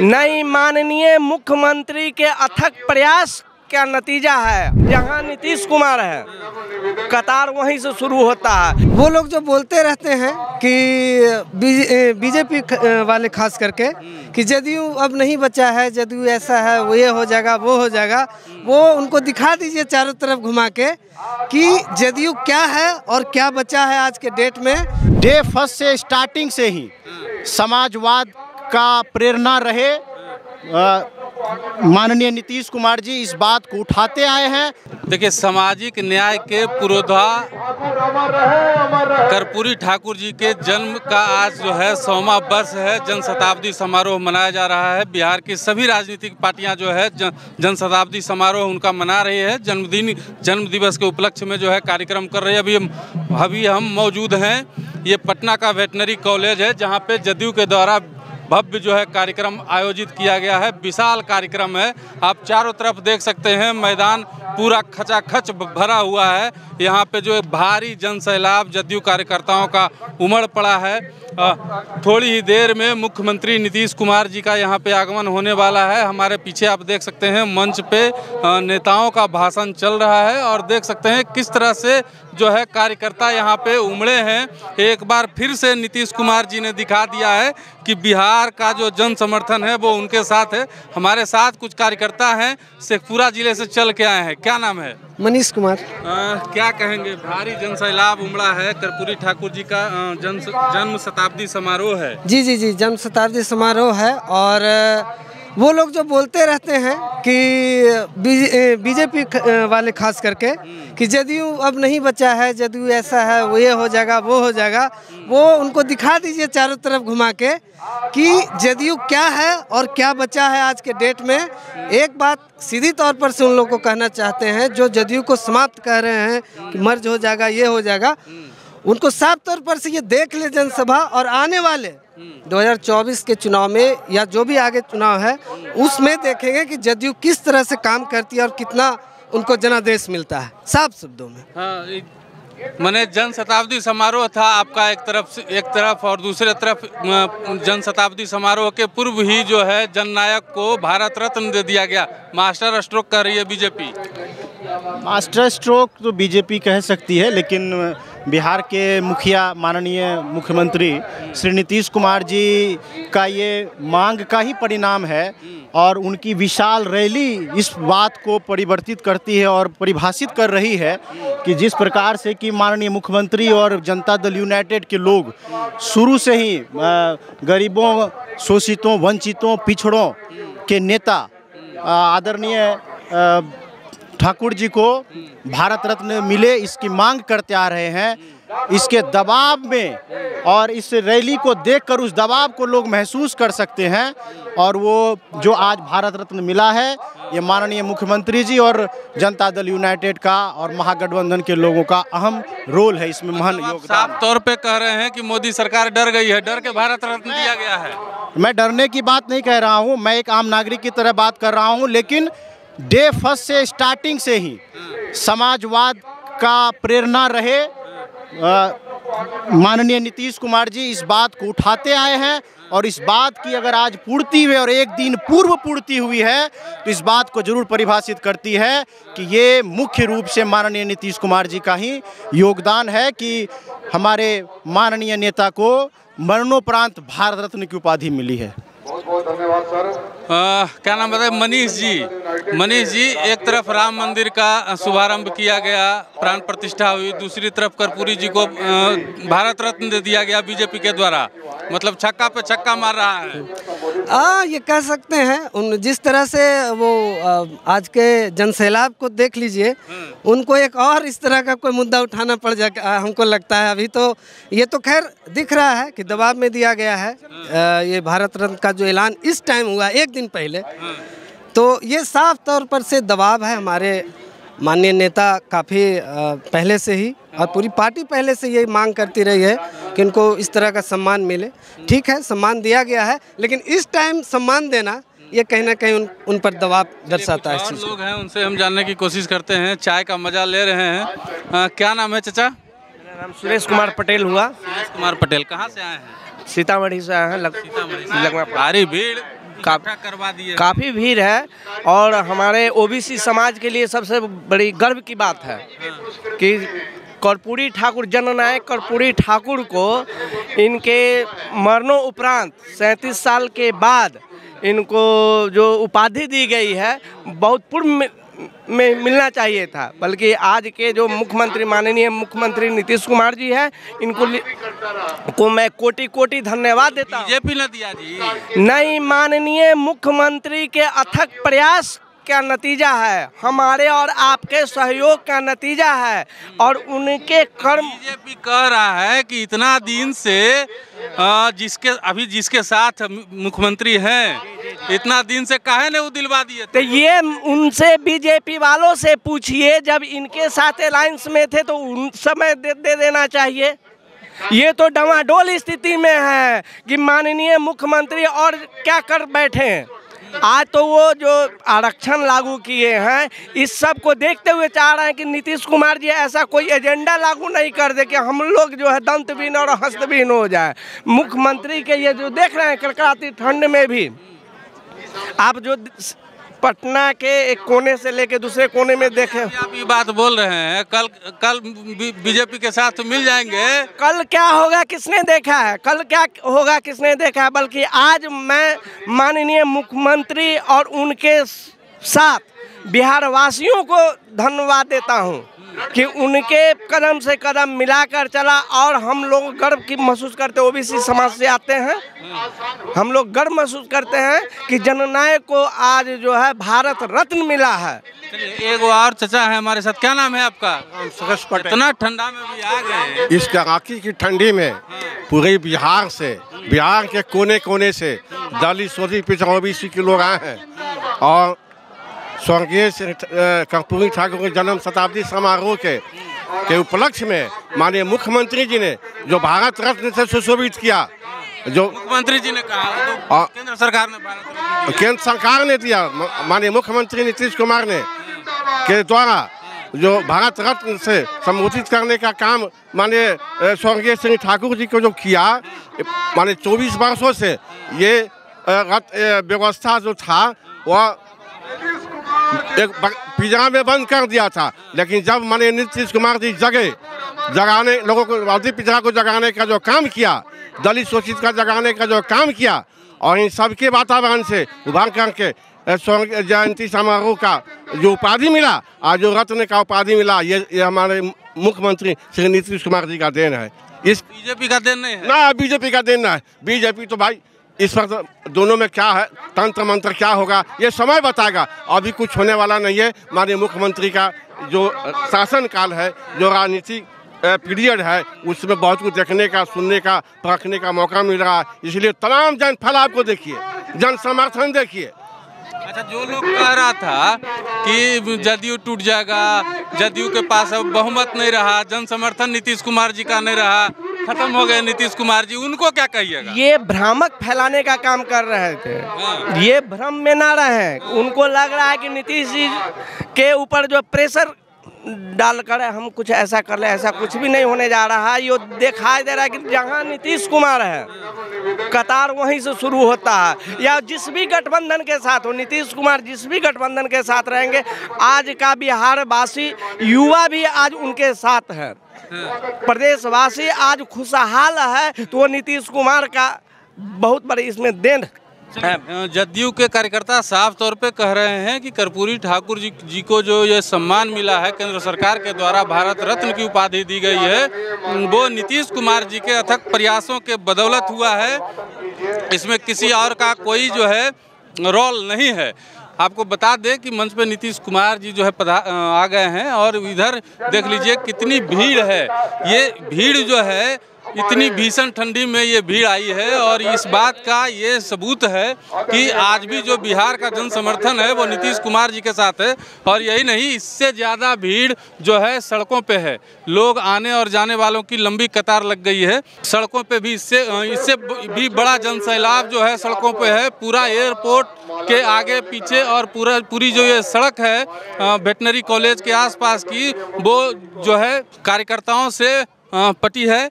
नहीं, माननीय मुख्यमंत्री के अथक प्रयास का नतीजा है। जहां नीतीश कुमार है, कतार वहीं से शुरू होता है। वो लोग जो बोलते रहते हैं कि बीजेपी वाले खास करके कि जदयू अब नहीं बचा है, जदयू ऐसा है, वो ये हो जाएगा, वो हो जाएगा, वो उनको दिखा दीजिए चारों तरफ घुमा के कि जदयू क्या है और क्या बचा है आज के डेट में। डे फर्स्ट से स्टार्टिंग से ही समाजवाद का प्रेरणा रहे माननीय नीतीश कुमार जी इस बात को उठाते आए हैं। देखिए, सामाजिक न्याय के पुरोधा कर्पूरी ठाकुर जी के जन्म का आज जो है 100वां वर्ष है। जन शताब्दी समारोह मनाया जा रहा है। बिहार की सभी राजनीतिक पार्टियां जो है जन शताब्दी समारोह उनका मना रही है। जन्म दिवस के उपलक्ष्य में जो है कार्यक्रम कर रही है। अभी हम मौजूद हैं, ये पटना का वेटनरी कॉलेज है जहाँ पे जदयू के द्वारा भव्य जो है कार्यक्रम आयोजित किया गया है। विशाल कार्यक्रम है, आप चारों तरफ देख सकते हैं। मैदान पूरा खचाखच भरा हुआ है। यहाँ पे जो भारी जन सैलाब जदयू कार्यकर्ताओं का उमड़ पड़ा है। थोड़ी ही देर में मुख्यमंत्री नीतीश कुमार जी का यहाँ पे आगमन होने वाला है। हमारे पीछे आप देख सकते हैं मंच पे नेताओं का भाषण चल रहा है और देख सकते हैं किस तरह से जो है कार्यकर्ता यहाँ पे उमड़े हैं। एक बार फिर से नीतीश कुमार जी ने दिखा दिया है कि बिहार का जो जन समर्थन है वो उनके साथ है। हमारे साथ कुछ कार्यकर्ता हैं, शेखपुरा जिले से चल के आए हैं। क्या नाम है? मनीष कुमार। क्या कहेंगे? भारी जन सैलाब उमड़ा है, कर्पूरी ठाकुर जी का जन्म शताब्दी समारोह है। जी, जन्म शताब्दी समारोह है। और वो लोग जो बोलते रहते हैं कि बीजेपी वाले खास करके कि जदयू अब नहीं बचा है, जदयू ऐसा है, वो ये हो जाएगा, वो हो जाएगा, वो उनको दिखा दीजिए चारों तरफ घुमा के कि जदयू क्या है और क्या बचा है आज के डेट में। एक बात सीधी तौर पर से उन लोगों को कहना चाहते हैं जो जदयू को समाप्त कह रहे हैं कि मर्ज हो जाएगा, ये हो जाएगा, उनको साफ तौर पर से ये देख ले जनसभा और आने वाले 2024 के चुनाव में या जो भी आगे चुनाव है उसमें देखेंगे कि जदयू किस तरह से काम करती है और कितना उनको जनादेश मिलता है। साफ शब्दों में मैंने जन शताब्दी समारोह था आपका एक तरफ और दूसरे तरफ जन शताब्दी समारोह के पूर्व ही जो है जननायक को भारत रत्न दे दिया गया। मास्टर स्ट्रोक कर रही है बीजेपी। मास्टर स्ट्रोक तो बीजेपी कह सकती है, लेकिन बिहार के मुखिया माननीय मुख्यमंत्री श्री नीतीश कुमार जी का ये मांग का ही परिणाम है और उनकी विशाल रैली इस बात को परिवर्तित करती है और परिभाषित कर रही है कि जिस प्रकार से कि माननीय मुख्यमंत्री और जनता दल यूनाइटेड के लोग शुरू से ही गरीबों, शोषितों, वंचितों, पिछड़ों के नेता आदरणीय ठाकुर जी को भारत रत्न मिले इसकी मांग करते आ रहे हैं। इसके दबाव में और इस रैली को देखकर उस दबाव को लोग महसूस कर सकते हैं और वो जो आज भारत रत्न मिला है ये माननीय मुख्यमंत्री जी और जनता दल यूनाइटेड का और महागठबंधन के लोगों का अहम रोल है इसमें, महान योगदान। साफ तौर पे कह रहे हैं कि मोदी सरकार डर गई है, डर के भारत रत्न दिया गया है। मैं डरने की बात नहीं कह रहा हूँ, मैं एक आम नागरिक की तरह बात कर रहा हूँ, लेकिन डे फर्स्ट से स्टार्टिंग से ही समाजवाद का प्रेरणा रहे माननीय नीतीश कुमार जी इस बात को उठाते आए हैं और इस बात की अगर आज पूर्ति हुई और एक दिन पूर्व पूर्ति हुई है तो इस बात को जरूर परिभाषित करती है कि ये मुख्य रूप से माननीय नीतीश कुमार जी का ही योगदान है कि हमारे माननीय नेता को मरणोपरांत भारत रत्न की उपाधि मिली है। बहुत धन्यवाद सर। क्या नाम बताए? मनीष जी, एक तरफ राम मंदिर का शुभारंभ किया गया, प्राण प्रतिष्ठा हुई, दूसरी तरफ कर्पूरी जी को भारत रत्न दे दिया गया बीजेपी के द्वारा। मतलब छक्का पे छक्का मार रहा है। ये कह सकते हैं उन जिस तरह से वो आज के जनसैलाब को देख लीजिए, उनको एक और इस तरह का कोई मुद्दा उठाना पड़ जाएगा हमको लगता है। अभी तो ये तो खैर दिख रहा है कि दबाव में दिया गया है। ये भारत रत्न का जो ऐलान इस टाइम हुआ एक दिन पहले, तो ये साफ तौर पर से दबाव है। हमारे माननीय नेता काफ़ी पहले से ही और पूरी पार्टी पहले से ये मांग करती रही है कि उनको इस तरह का सम्मान मिले। ठीक है, सम्मान दिया गया है, लेकिन इस टाइम सम्मान देना ये कहीं ना कहीं उन पर दबाव दर्शाता है। लोग हैं उनसे हम जानने की कोशिश करते हैं, चाय का मजा ले रहे हैं। क्या नाम है चाचा? मेरा नाम सुरेश कुमार पटेल हुआ। सुरेश कुमार पटेल, कहाँ से आए हैं? सीतामढ़ी से आए हैं। सीतामढ़ी से। भारी भीड़ इकट्ठा करवा दिए। काफ़ी भीड़ है और हमारे ओबीसी समाज के लिए सबसे बड़ी गर्व की बात है कि कर्पूरी ठाकुर, जननायक कर्पूरी ठाकुर को इनके मरणों उपरांत 37 साल के बाद इनको जो उपाधि दी गई है बहुत पूर्व में मिलना चाहिए था, बल्कि आज के जो मुख्यमंत्री, माननीय मुख्यमंत्री नीतीश कुमार जी हैं, इनको मैं कोटि कोटि धन्यवाद देता हूं। बीजेपी ने दिया जी नहीं, माननीय मुख्यमंत्री के अथक प्रयास का नतीजा है, हमारे और आपके सहयोग का नतीजा है और उनके कर्म। बीजेपी कह रहा है कि इतना दिन से जिसके साथ मुख्यमंत्री हैं, इतना दिन से काहे ने वो दिलवा दिए? तो ये उनसे, बीजेपी वालों से पूछिए, जब इनके साथ अलायंस में थे तो उन समय दे देना चाहिए। ये तो डवाडोल स्थिति में है कि माननीय मुख्यमंत्री और क्या कर बैठे हैं। आज तो वो जो आरक्षण लागू किए हैं, इस सब को देखते हुए चाह रहे हैं कि नीतीश कुमार जी ऐसा कोई एजेंडा लागू नहीं कर दे कि हम लोग जो है दंतहीन और हस्तहीन हो जाए। मुख्यमंत्री के ये जो देख रहे हैं कड़कड़ाती ठंड में भी, आप जो पटना के एक कोने से लेके दूसरे कोने में देखे, आप ये बात बोल रहे हैं, कल बीजेपी के साथ तो मिल जाएंगे। कल क्या होगा किसने देखा है, कल क्या होगा किसने देखा है, बल्कि आज मैं माननीय मुख्यमंत्री और उनके साथ बिहार वासियों को धन्यवाद देता हूं कि उनके कदम से कदम मिलाकर चला और हम लोग गर्व की महसूस करते, ओबीसी समाज से आते हैं, हम लोग गर्व महसूस करते हैं कि जननायक को आज जो है भारत रत्न मिला है। एक और चचा है हमारे साथ, क्या नाम है आपका? इतना ठंडा में भी आ गए। इस कड़ाके की ठंडी में पूरे बिहार से, बिहार के कोने कोने से दलित, शोषित, पिछड़ा, ओबीसी के लोग आए हैं और स्वर्गीय कर्पूरी ठाकुर के जन्म शताब्दी समारोह के उपलक्ष्य में माननीय मुख्यमंत्री जी ने जो भारत रत्न से सुशोभित किया, जो मुख्यमंत्री जी ने कहा, केंद्र सरकार ने केंद्र सरकार ने दिया, माननीय मुख्यमंत्री नीतीश कुमार ने के द्वारा जो भारत रत्न से संबोधित करने का काम माननीय स्वर्गीय श्री ठाकुर जी को जो किया, माननीय 24 वर्षों से ये व्यवस्था जो था वह एक पिंजरा में बंद कर दिया था। लेकिन जब माननीय नीतीश कुमार जी जगाने लोगों को, वादी पिंजरा को जगाने का जो काम किया, दलित शोषित का जगाने का जो काम किया और इन सबके वातावरण से उभार करके स्वर्ण जयंती समारोह का जो उपाधि मिला, आज जो रत्न का उपाधि मिला, ये हमारे मुख्यमंत्री श्री नीतीश कुमार जी का देन है। इस बीजेपी का देन नहीं है ना, बीजेपी का देन ना है। बीजेपी तो भाई इस पर तो दोनों में क्या है, तंत्र मंत्र क्या होगा ये समय बताएगा, अभी कुछ होने वाला नहीं है। माननीय मुख्यमंत्री का जो शासनकाल है, जो राजनीतिक पीरियड है, उसमें बहुत कुछ देखने का, सुनने का, परखने का मौका मिल रहा है। इसलिए तमाम जन फैलाव को देखिए, जन समर्थन देखिए। अच्छा, जो लोग कह रहा था कि जदयू टूट जाएगा, जदयू के पास अब बहुमत नहीं रहा, जन समर्थन नीतीश कुमार जी का नहीं रहा, खत्म हो गए नीतीश कुमार जी, उनको क्या कहिएगा? ये भ्रामक फैलाने का काम कर रहे थे। ये भ्रम में ना रहे, उनको लग रहा है कि नीतीश जी के ऊपर जो प्रेशर डालकर हम कुछ ऐसा कर ले, ऐसा कुछ भी नहीं होने जा रहा है। ये दिखाई दे रहा है कि जहां नीतीश कुमार है, कतार वहीं से शुरू होता है। या जिस भी गठबंधन के साथ हो, नीतीश कुमार जिस भी गठबंधन के साथ रहेंगे, आज का बिहार वासी युवा भी आज उनके साथ है, प्रदेशवासी आज खुशहाल है, तो वो नीतीश कुमार का बहुत बड़ी इसमें देन। जदयू के कार्यकर्ता साफ तौर पे कह रहे हैं कि कर्पूरी ठाकुर जी को जो ये सम्मान मिला है केंद्र सरकार के द्वारा, भारत रत्न की उपाधि दी गई है, वो नीतीश कुमार जी के अथक प्रयासों के बदौलत हुआ है। इसमें किसी और का कोई जो है रोल नहीं है। आपको बता दें कि मंच पे नीतीश कुमार जी जो है आ गए हैं और इधर देख लीजिए कितनी भीड़ है। ये भीड़ जो है, इतनी भीषण ठंडी में ये भीड़ आई है और इस बात का ये सबूत है कि आज भी जो बिहार का जन समर्थन है वो नीतीश कुमार जी के साथ है। और यही नहीं, इससे ज़्यादा भीड़ जो है सड़कों पे है, लोग आने और जाने वालों की लंबी कतार लग गई है सड़कों पे भी। इससे भी बड़ा जनसैलाब जो है सड़कों पे है। पूरा एयरपोर्ट के आगे पीछे और पूरी जो ये सड़क है वेटनरी कॉलेज के आसपास की, वो जो है कार्यकर्ताओं से पटी है।